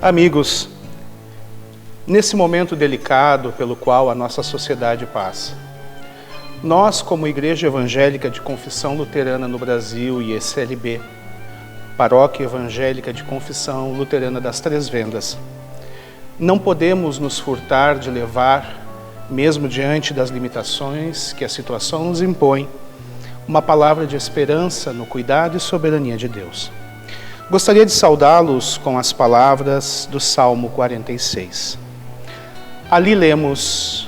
Amigos, nesse momento delicado pelo qual a nossa sociedade passa, nós, como Igreja Evangélica de Confissão Luterana no Brasil e ECLB, Paróquia Evangélica de Confissão Luterana das Três Vendas, não podemos nos furtar de levar, mesmo diante das limitações que a situação nos impõe, uma palavra de esperança no cuidado e soberania de Deus. Gostaria de saudá-los com as palavras do Salmo 46. Ali lemos: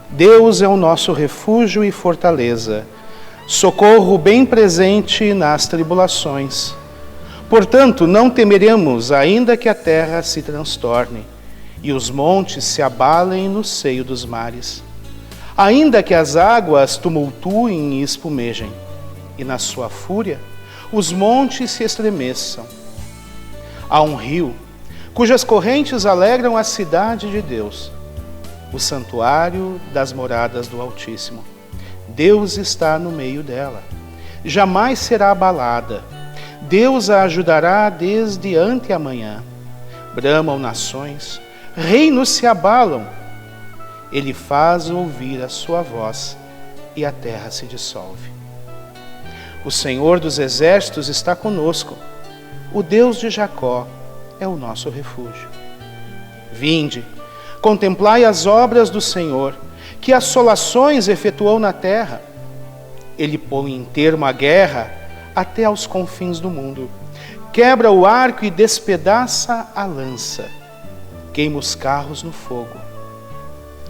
Deus é o nosso refúgio e fortaleza, socorro bem presente nas tribulações. Portanto, não temeremos, ainda que a terra se transtorne e os montes se abalem no seio dos mares, ainda que as águas tumultuem e espumejem, e na sua fúria os montes se estremeçam. Há um rio, cujas correntes alegram a cidade de Deus, o santuário das moradas do Altíssimo. Deus está no meio dela, jamais será abalada. Deus a ajudará desde anteamanhã. Bramam nações, reinos se abalam. Ele faz ouvir a sua voz e a terra se dissolve. O Senhor dos Exércitos está conosco. O Deus de Jacó é o nosso refúgio. Vinde, contemplai as obras do Senhor, que assolações efetuou na terra. Ele põe em termo a guerra até aos confins do mundo. Quebra o arco e despedaça a lança. Queima os carros no fogo.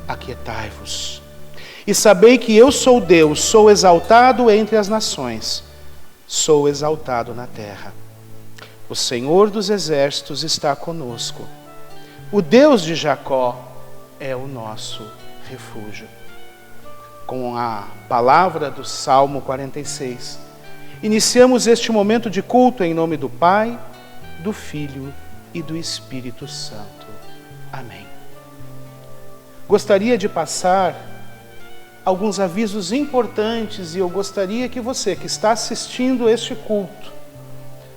Aquietai-vos e sabei que eu sou Deus, sou exaltado entre as nações, sou exaltado na terra. O Senhor dos Exércitos está conosco. O Deus de Jacó é o nosso refúgio. Com a palavra do Salmo 46, iniciamos este momento de culto em nome do Pai, do Filho e do Espírito Santo. Amém. Gostaria de passar alguns avisos importantes e eu gostaria que você que está assistindo este culto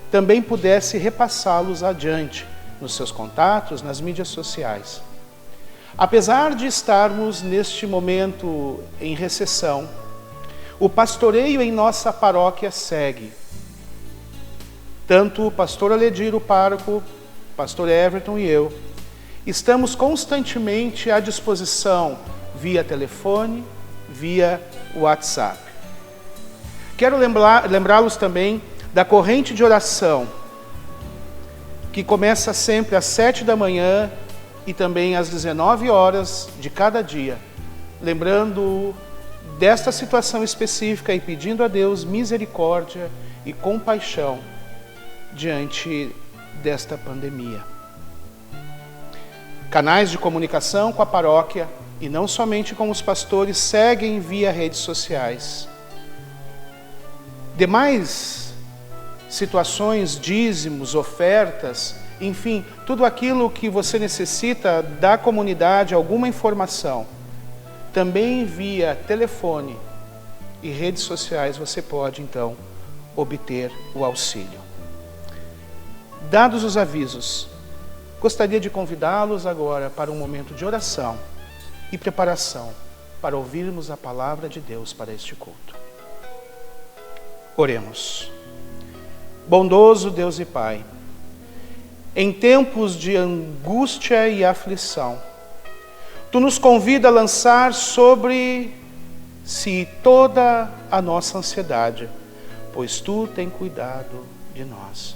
também pudesse repassá-los adiante nos seus contatos, nas mídias sociais. Apesar de estarmos neste momento em recessão, o pastoreio em nossa paróquia segue. Tanto o pastor Aledir, o pároco, o pastor Everton e eu, estamos constantemente à disposição via telefone, via WhatsApp. Quero lembrá-los também da corrente de oração, que começa sempre às 7 da manhã e também às 19 horas de cada dia, lembrando desta situação específica e pedindo a Deus misericórdia e compaixão diante desta pandemia. Canais de comunicação com a paróquia e não somente com os pastores seguem via redes sociais. Demais situações, dízimos, ofertas, enfim, tudo aquilo que você necessita da comunidade, alguma informação, também via telefone e redes sociais você pode então obter o auxílio. Dados os avisos, gostaria de convidá-los agora para um momento de oração e preparação para ouvirmos a palavra de Deus para este culto. Oremos. Bondoso Deus e Pai, em tempos de angústia e aflição, Tu nos convida a lançar sobre si toda a nossa ansiedade, pois Tu tens cuidado de nós.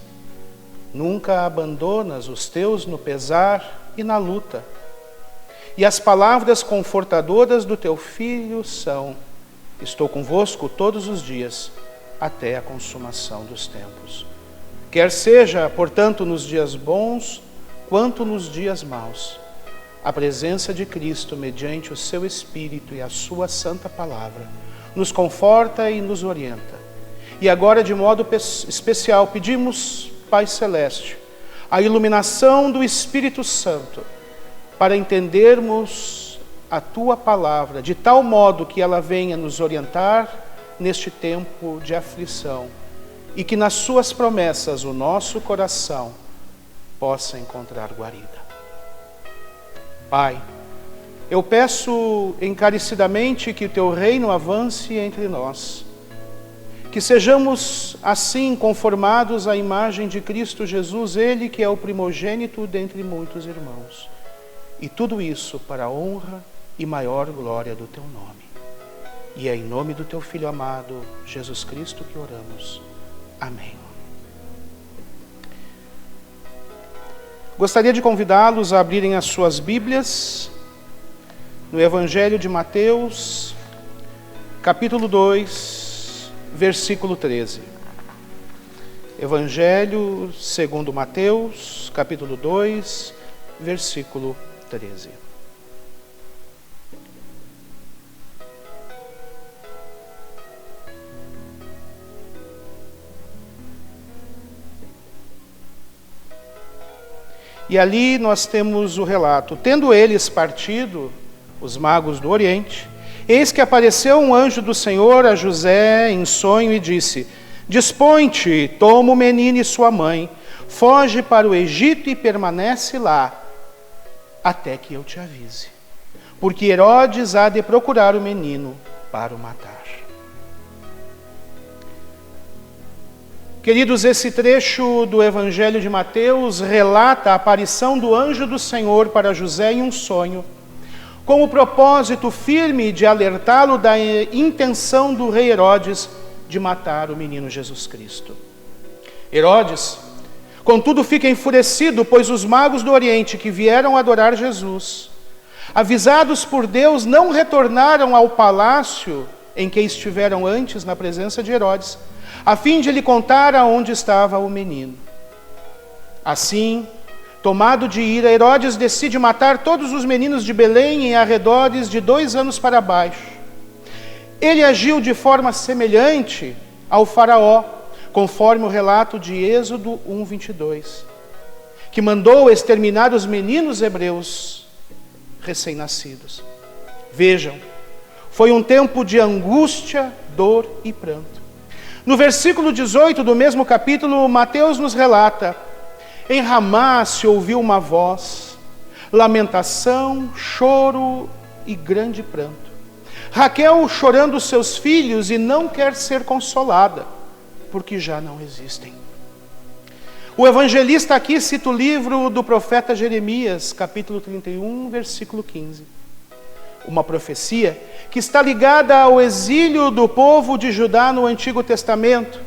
Nunca abandonas os Teus no pesar e na luta. E as palavras confortadoras do Teu Filho são: estou convosco todos os dias, até a consumação dos tempos. Quer seja, portanto, nos dias bons, quanto nos dias maus, a presença de Cristo, mediante o Seu Espírito e a Sua Santa Palavra, nos conforta e nos orienta. E agora, de modo especial, pedimos, Pai Celeste, a iluminação do Espírito Santo, para entendermos a Tua Palavra, de tal modo que ela venha nos orientar neste tempo de aflição, e que nas Suas promessas o nosso coração possa encontrar guarida. Pai, eu peço encarecidamente que o teu reino avance entre nós, que sejamos assim conformados à imagem de Cristo Jesus, Ele que é o primogênito dentre muitos irmãos. E tudo isso para a honra e maior glória do teu nome. E é em nome do teu Filho amado, Jesus Cristo, que oramos. Amém. Gostaria de convidá-los a abrirem as suas Bíblias no Evangelho de Mateus, capítulo 2, versículo 13. Evangelho segundo Mateus, capítulo 2, versículo 13. E ali nós temos o relato. Tendo eles partido, os magos do Oriente, eis que apareceu um anjo do Senhor a José em sonho e disse: Dispõe-te, toma o menino e sua mãe, foge para o Egito e permanece lá, até que eu te avise. Porque Herodes há de procurar o menino para o matar. Queridos, esse trecho do Evangelho de Mateus relata a aparição do anjo do Senhor para José em um sonho, com o propósito firme de alertá-lo da intenção do rei Herodes de matar o menino Jesus Cristo. Herodes, contudo, fica enfurecido, pois os magos do Oriente que vieram adorar Jesus, avisados por Deus, não retornaram ao palácio em que estiveram antes na presença de Herodes, a fim de lhe contar aonde estava o menino. Assim, tomado de ira, Herodes decide matar todos os meninos de Belém em arredores de 2 anos para baixo. Ele agiu de forma semelhante ao faraó, conforme o relato de Êxodo 1:22, que mandou exterminar os meninos hebreus recém-nascidos. Vejam, foi um tempo de angústia, dor e pranto. No versículo 18 do mesmo capítulo, Mateus nos relata: em Ramá se ouviu uma voz, lamentação, choro e grande pranto. Raquel chorando os seus filhos e não quer ser consolada, porque já não existem. O evangelista aqui cita o livro do profeta Jeremias, capítulo 31, versículo 15. Uma profecia que está ligada ao exílio do povo de Judá no Antigo Testamento.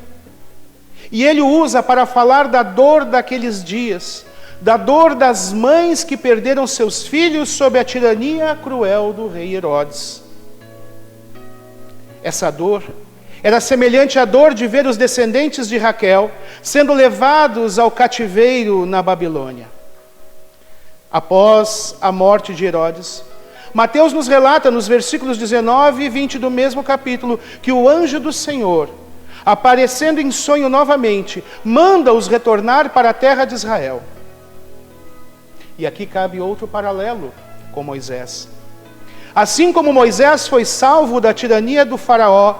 E ele usa para falar da dor daqueles dias, da dor das mães que perderam seus filhos sob a tirania cruel do rei Herodes. Essa dor era semelhante à dor de ver os descendentes de Raquel sendo levados ao cativeiro na Babilônia. Após a morte de Herodes, Mateus nos relata nos versículos 19 e 20 do mesmo capítulo que o anjo do Senhor, aparecendo em sonho novamente, manda-os retornar para a terra de Israel. E aqui cabe outro paralelo com Moisés. Assim como Moisés foi salvo da tirania do faraó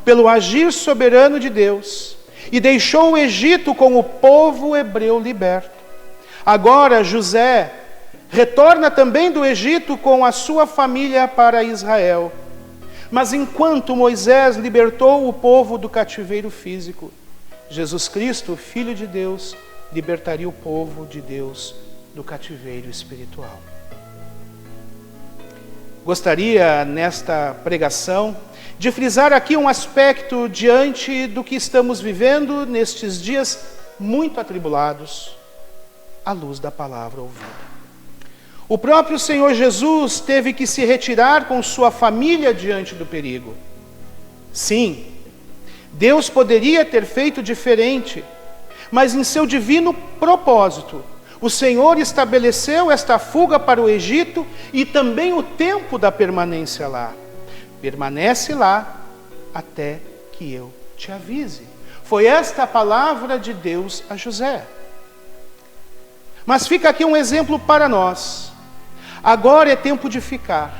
pelo agir soberano de Deus e deixou o Egito com o povo hebreu liberto, agora José retorna também do Egito com a sua família para Israel. Mas enquanto Moisés libertou o povo do cativeiro físico, Jesus Cristo, Filho de Deus, libertaria o povo de Deus do cativeiro espiritual. Gostaria, nesta pregação, de frisar aqui um aspecto diante do que estamos vivendo nestes dias muito atribulados, à luz da palavra ouvida. O próprio Senhor Jesus teve que se retirar com sua família diante do perigo. Sim, Deus poderia ter feito diferente, mas em seu divino propósito, o Senhor estabeleceu esta fuga para o Egito e também o tempo da permanência lá. Permanece lá até que eu te avise. Foi esta a palavra de Deus a José. Mas fica aqui um exemplo para nós. Agora é tempo de ficar.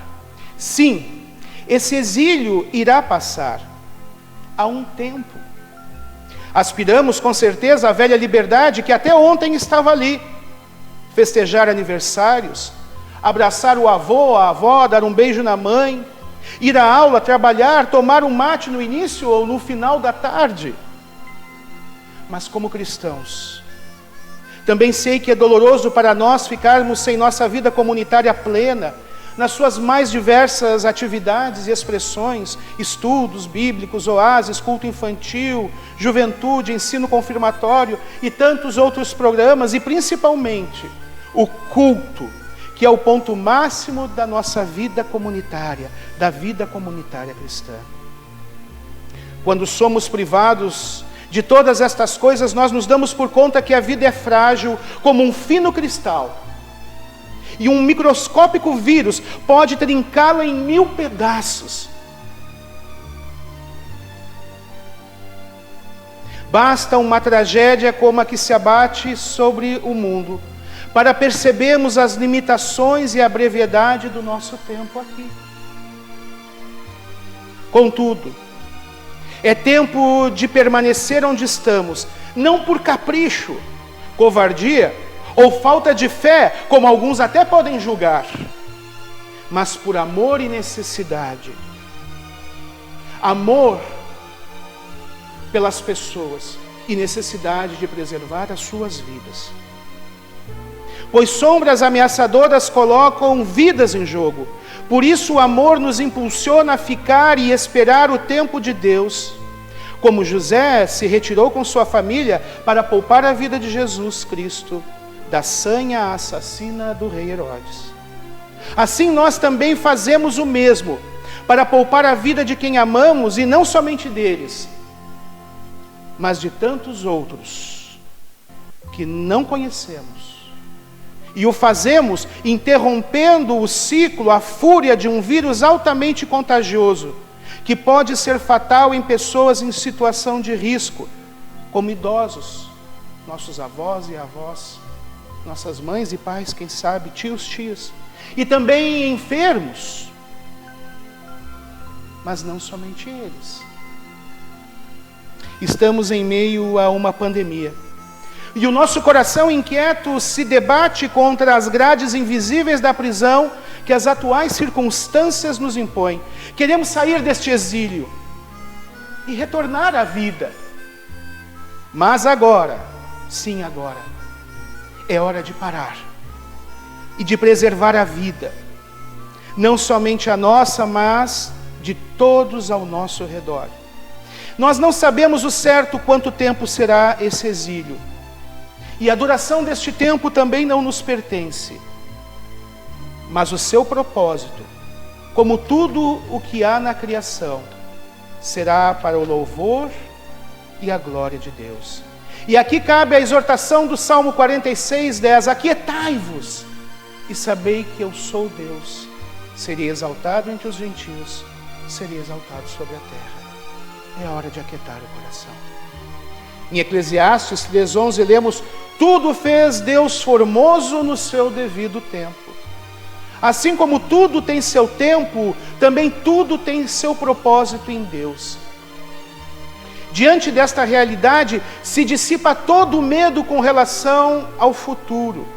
Sim, esse exílio irá passar. Há um tempo. Aspiramos com certeza à velha liberdade que até ontem estava ali. festejar aniversários, abraçar o avô, a avó, dar um beijo na mãe, ir à aula, trabalhar, tomar um mate no início ou no final da tarde. Mas como cristãos, também sei que é doloroso para nós ficarmos sem nossa vida comunitária plena, nas suas mais diversas atividades e expressões, estudos bíblicos, oásis, culto infantil, juventude, ensino confirmatório e tantos outros programas, e principalmente o culto, que é o ponto máximo da nossa vida comunitária, da vida comunitária cristã. Quando somos privados de todas estas coisas, nós nos damos por conta que a vida é frágil como um fino cristal. E um microscópico vírus pode trincá-lo em 1000 pedaços. Basta uma tragédia como a que se abate sobre o mundo para percebermos as limitações e a brevidade do nosso tempo aqui. Contudo, é tempo de permanecer onde estamos, não por capricho, covardia ou falta de fé, como alguns até podem julgar, mas por amor e necessidade. Amor pelas pessoas e necessidade de preservar as suas vidas. Pois sombras ameaçadoras colocam vidas em jogo. Por isso o amor nos impulsiona a ficar e esperar o tempo de Deus. Como José se retirou com sua família para poupar a vida de Jesus Cristo da sanha assassina do rei Herodes. Assim nós também fazemos o mesmo, para poupar a vida de quem amamos, e não somente deles, mas de tantos outros que não conhecemos. E o fazemos interrompendo o ciclo, a fúria de um vírus altamente contagioso, que pode ser fatal em pessoas em situação de risco, como idosos, nossos avós e avós, nossas mães e pais, quem sabe, tios, e também enfermos, mas não somente eles. Estamos em meio a uma pandemia, e o nosso coração inquieto se debate contra as grades invisíveis da prisão que as atuais circunstâncias nos impõem. Queremos sair deste exílio e retornar à vida, mas agora, sim agora, é hora de parar e de preservar a vida, não somente a nossa, mas de todos ao nosso redor. Nós não sabemos o certo quanto tempo será esse exílio, e a duração deste tempo também não nos pertence, mas o seu propósito, como tudo o que há na criação, será para o louvor e a glória de Deus. E aqui cabe a exortação do Salmo 46:10, aquietai-vos e sabei que eu sou Deus, serei exaltado entre os gentios, serei exaltado sobre a terra. É hora de aquietar o coração. Em Eclesiastes 3:11 lemos, tudo fez Deus formoso no seu devido tempo. Assim como tudo tem seu tempo, também tudo tem seu propósito em Deus. Diante desta realidade, se dissipa todo o medo com relação ao futuro.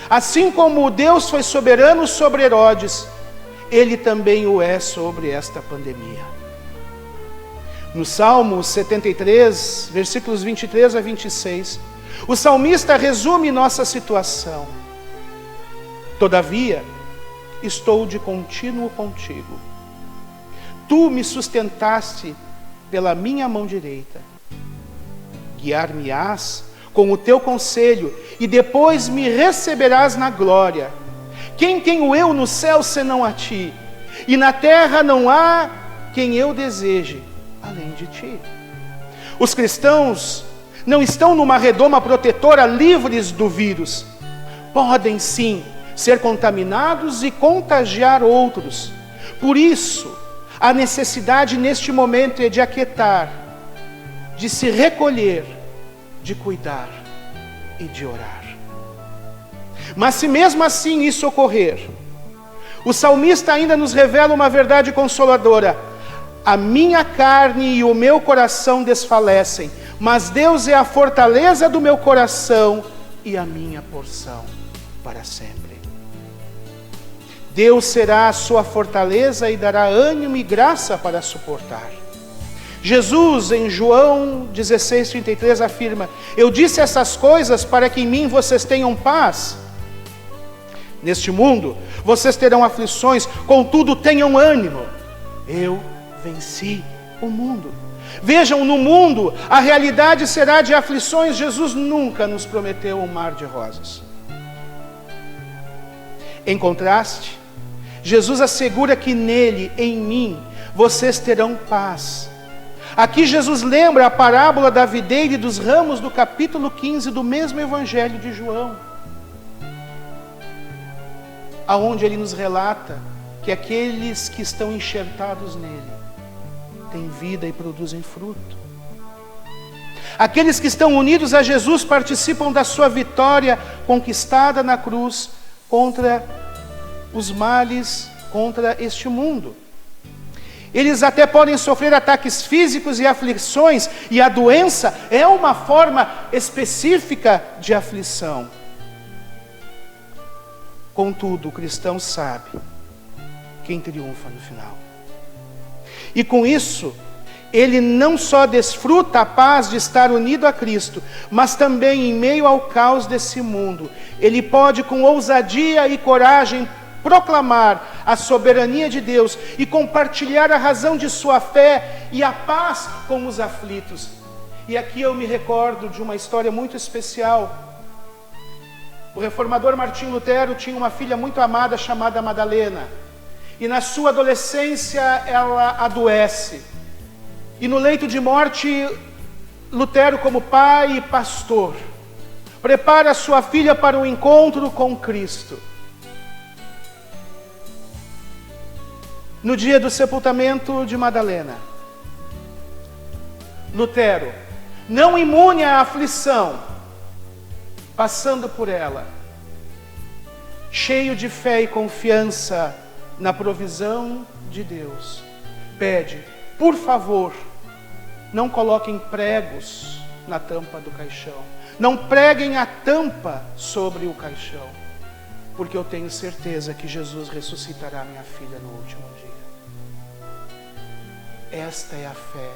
Assim como Deus foi soberano sobre Herodes, Ele também o é sobre esta pandemia. No Salmo 73, versículos 23 a 26, o salmista resume nossa situação. Todavia, estou de contínuo contigo. Tu me sustentaste pela minha mão direita. Guiar-me-ás com o teu conselho, e depois me receberás na glória. Quem tenho eu no céu senão a ti? E na terra não há quem eu deseje além de ti. Os cristãos não estão numa redoma protetora livres do vírus. Podem sim ser contaminados e contagiar outros. Por isso, a necessidade neste momento é de aquietar, de se recolher, de cuidar e de orar. Mas se mesmo assim isso ocorrer, o salmista ainda nos revela uma verdade consoladora. A minha carne e o meu coração desfalecem, mas Deus é a fortaleza do meu coração e a minha porção para sempre. Deus será a sua fortaleza e dará ânimo e graça para suportar. Jesus, em João 16:33, afirma: eu disse essas coisas para que em mim vocês tenham paz. Neste mundo, vocês terão aflições, contudo tenham ânimo. Eu venci o mundo. Vejam, no mundo, a realidade será de aflições. Jesus nunca nos prometeu um mar de rosas. Em contraste, Jesus assegura que nele, em mim, vocês terão paz. Aqui Jesus lembra a parábola da videira e dos ramos do capítulo 15 do mesmo Evangelho de João, aonde ele nos relata que aqueles que estão enxertados nele têm vida e produzem fruto. Aqueles que estão unidos a Jesus participam da sua vitória conquistada na cruz contra os males, contra este mundo. Eles até podem sofrer ataques físicos e aflições, e a doença é uma forma específica de aflição. Contudo, o cristão sabe quem triunfa no final. E com isso, ele não só desfruta a paz de estar unido a Cristo, mas também em meio ao caos desse mundo, ele pode com ousadia e coragem proclamar a soberania de Deus e compartilhar a razão de sua fé e a paz com os aflitos. E aqui eu me recordo de uma história muito especial. O reformador Martinho Lutero tinha uma filha muito amada chamada Madalena. E na sua adolescência ela adoece. E no leito de morte, Lutero, como pai e pastor, prepara sua filha para um encontro com Cristo. No dia do sepultamento de Madalena, Lutero, não imune à aflição, passando por ela, cheio de fé e confiança na provisão de Deus, pede: por favor, não coloquem pregos na tampa do caixão, não preguem a tampa sobre o caixão, porque eu tenho certeza que Jesus ressuscitará minha filha no último dia. Esta é a fé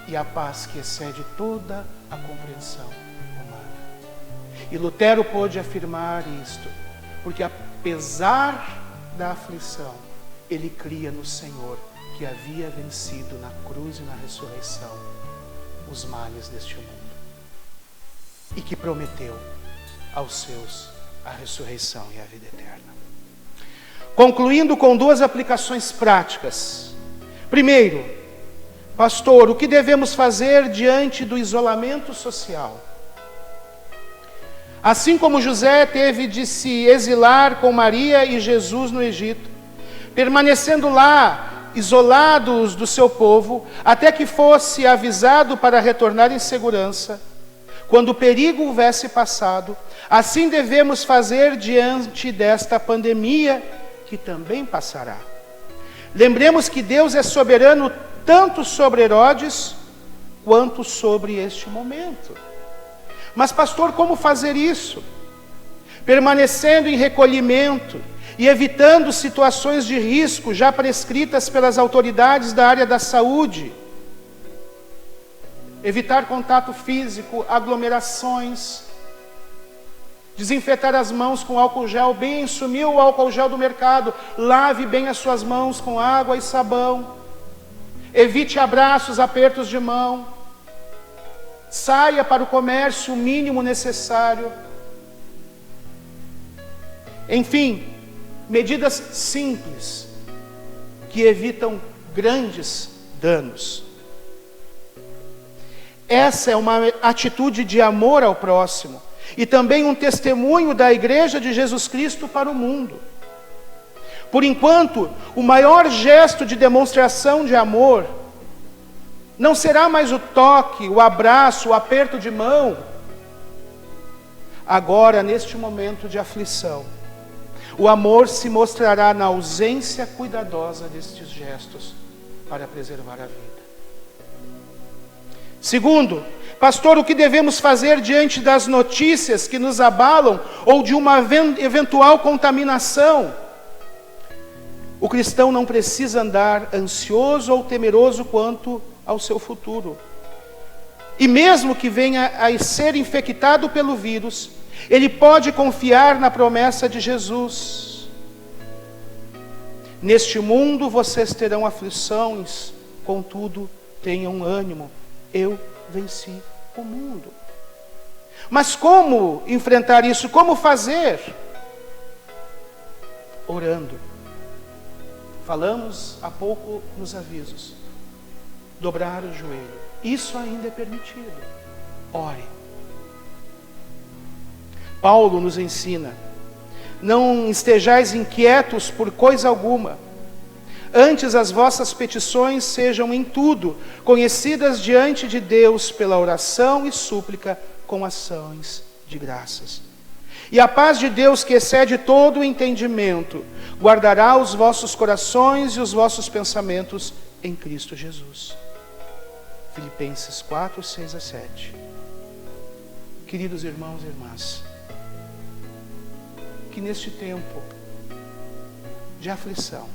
e a paz que excede toda a compreensão humana. E Lutero pôde afirmar isto, porque apesar da aflição, ele cria no Senhor, que havia vencido na cruz e na ressurreição os males deste mundo, e que prometeu aos seus a ressurreição e a vida eterna. Concluindo com duas aplicações práticas. Primeiro, pastor, o que devemos fazer diante do isolamento social? Assim como José teve de se exilar com Maria e Jesus no Egito, permanecendo lá, isolados do seu povo, até que fosse avisado para retornar em segurança, quando o perigo houvesse passado, assim devemos fazer diante desta pandemia, que também passará. Lembremos que Deus é soberano tanto sobre Herodes, quanto sobre este momento. Mas, pastor, como fazer isso? Permanecendo em recolhimento e evitando situações de risco já prescritas pelas autoridades da área da saúde. Evitar contato físico, aglomerações, desinfetar as mãos com álcool gel, bem sumiu o álcool gel do mercado, lave bem as suas mãos com água e sabão. Evite abraços, apertos de mão. Saia para o comércio o mínimo necessário. Enfim, medidas simples que evitam grandes danos. Essa é uma atitude de amor ao próximo e também um testemunho da Igreja de Jesus Cristo para o mundo. Por enquanto, o maior gesto de demonstração de amor não será mais o toque, o abraço, o aperto de mão. Agora, neste momento de aflição, o amor se mostrará na ausência cuidadosa destes gestos para preservar a vida. Segundo, Pastor, o que devemos fazer diante das notícias que nos abalam ou de uma eventual contaminação? O cristão não precisa andar ansioso ou temeroso quanto ao seu futuro. E mesmo que venha a ser infectado pelo vírus, ele pode confiar na promessa de Jesus. Neste mundo vocês terão aflições, contudo, tenham ânimo. Eu venci o mundo. Mas como enfrentar isso? Como fazer? Orando. Falamos há pouco nos avisos. Dobrar o joelho. Isso ainda é permitido. Ore. Paulo nos ensina: não estejais inquietos por coisa alguma. Antes as vossas petições sejam em tudo conhecidas diante de Deus pela oração e súplica com ações de graças. E a paz de Deus, que excede todo o entendimento, guardará os vossos corações e os vossos pensamentos em Cristo Jesus. Filipenses 4, 6 a 7. Queridos irmãos e irmãs, que neste tempo de aflição,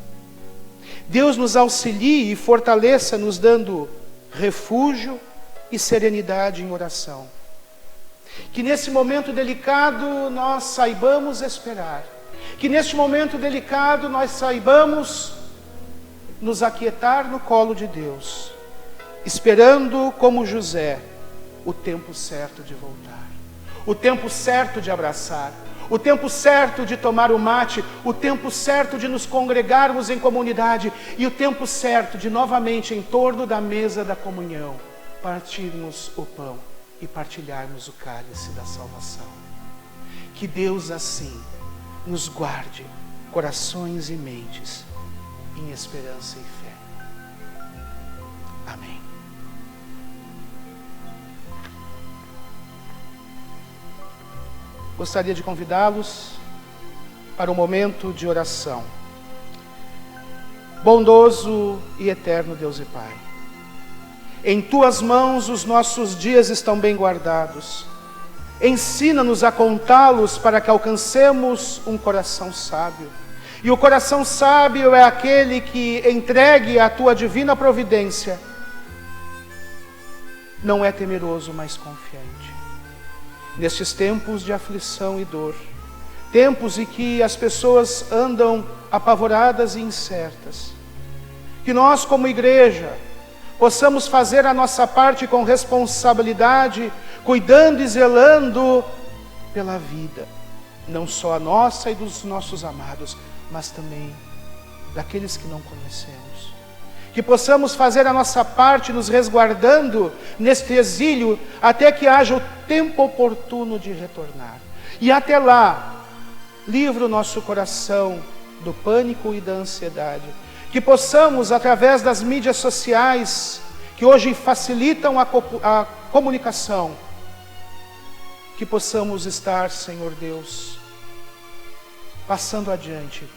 Deus nos auxilie e fortaleça, nos dando refúgio e serenidade em oração. Que nesse momento delicado nós saibamos esperar. Que neste momento delicado nós saibamos nos aquietar no colo de Deus, esperando como José o tempo certo de voltar, o tempo certo de abraçar, o tempo certo de tomar o mate, o tempo certo de nos congregarmos em comunidade e o tempo certo de novamente em torno da mesa da comunhão partirmos o pão e partilharmos o cálice da salvação. Que Deus assim nos guarde corações e mentes em esperança e fé. Amém. Gostaria de convidá-los para um momento de oração. Bondoso e eterno Deus e Pai, em Tuas mãos os nossos dias estão bem guardados. Ensina-nos a contá-los para que alcancemos um coração sábio. E o coração sábio é aquele que, entregue à Tua divina providência, não é temeroso, mas confiante. Nestes tempos de aflição e dor, tempos em que as pessoas andam apavoradas e incertas, que nós como igreja possamos fazer a nossa parte com responsabilidade, cuidando e zelando pela vida, não só a nossa e dos nossos amados, mas também daqueles que não conhecemos. Que possamos fazer a nossa parte nos resguardando neste exílio até que haja o tempo oportuno de retornar. E até lá, livra o nosso coração do pânico e da ansiedade. Que possamos, através das mídias sociais, que hoje facilitam a comunicação, que possamos estar, Senhor Deus, passando adiante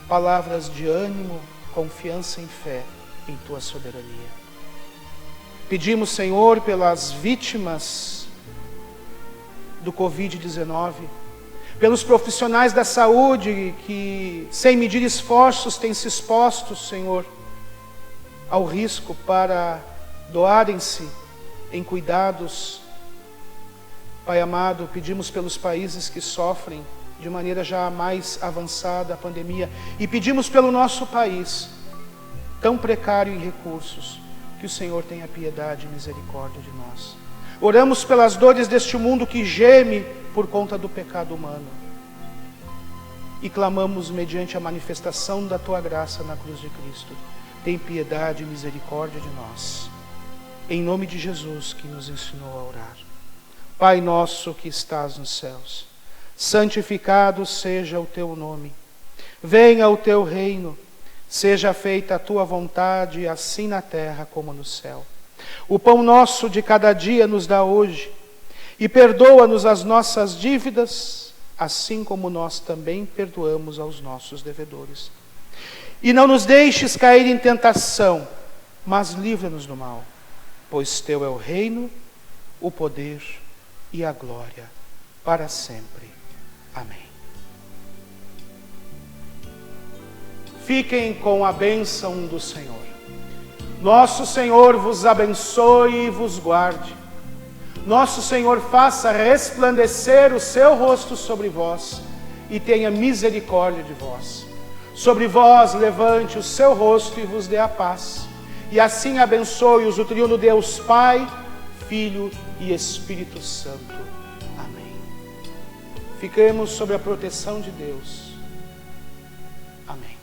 palavras de ânimo, confiança e fé em Tua soberania. Pedimos, Senhor, pelas vítimas do Covid-19, pelos profissionais da saúde que, sem medir esforços, têm se exposto, Senhor, ao risco para doarem-se em cuidados. Pai amado, pedimos pelos países que sofrem de maneira já mais avançada a pandemia e pedimos pelo nosso país, tão precário em recursos, que o Senhor tenha piedade e misericórdia de nós. Oramos pelas dores deste mundo que geme por conta do pecado humano. E clamamos mediante a manifestação da Tua graça na cruz de Cristo. Tem piedade e misericórdia de nós. Em nome de Jesus, que nos ensinou a orar. Pai nosso que estás nos céus, santificado seja o Teu nome. Venha o Teu reino. Seja feita a Tua vontade, assim na terra como no céu. O pão nosso de cada dia nos dá hoje, e perdoa-nos as nossas dívidas, assim como nós também perdoamos aos nossos devedores. E não nos deixes cair em tentação, mas livra-nos do mal, pois Teu é o reino, o poder e a glória para sempre. Amém. Fiquem com a bênção do Senhor. Nosso Senhor vos abençoe e vos guarde. Nosso Senhor faça resplandecer o seu rosto sobre vós e tenha misericórdia de vós. Sobre vós levante o seu rosto e vos dê a paz. E assim abençoe-os o triuno Deus Pai, Filho e Espírito Santo. Amém. Fiquemos sob a proteção de Deus. Amém.